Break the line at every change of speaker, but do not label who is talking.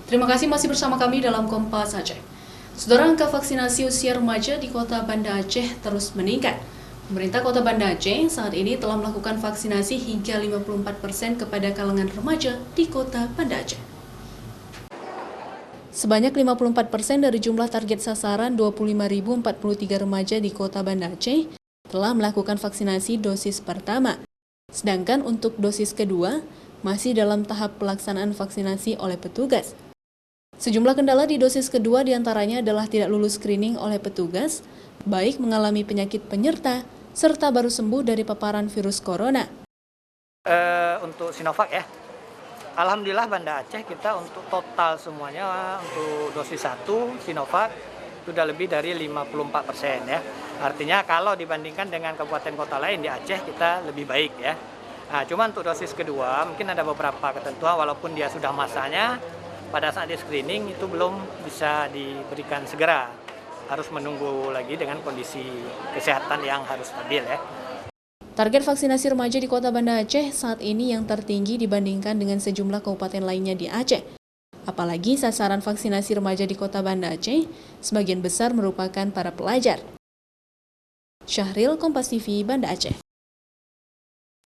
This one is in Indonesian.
Terima kasih masih bersama kami dalam Kompas Aceh. Saudara, angka vaksinasi usia remaja di Kota Banda Aceh terus meningkat. Pemerintah Kota Banda Aceh saat ini telah melakukan vaksinasi hingga 54% kepada kalangan remaja di Kota Banda Aceh. Sebanyak 54% dari jumlah target sasaran 25.043 remaja di Kota Banda Aceh telah melakukan vaksinasi dosis pertama. Sedangkan untuk dosis kedua masih dalam tahap pelaksanaan vaksinasi oleh petugas. Sejumlah kendala di dosis kedua diantaranya adalah tidak lulus screening oleh petugas, baik mengalami penyakit penyerta, serta baru sembuh dari paparan virus corona.
Untuk Sinovac ya, alhamdulillah Banda Aceh kita untuk total semuanya untuk dosis 1 Sinovac sudah lebih dari 54% ya. Artinya kalau dibandingkan dengan kabupaten kota lain di Aceh kita lebih baik ya. Nah, cuma untuk dosis kedua mungkin ada beberapa ketentuan walaupun dia sudah masanya, pada saat di screening itu belum bisa diberikan segera. Harus menunggu lagi dengan kondisi kesehatan yang harus stabil ya.
Target vaksinasi remaja di Kota Banda Aceh saat ini yang tertinggi dibandingkan dengan sejumlah kabupaten lainnya di Aceh. Apalagi sasaran vaksinasi remaja di Kota Banda Aceh sebagian besar merupakan para pelajar. Syahril, Kompas TV, Banda Aceh.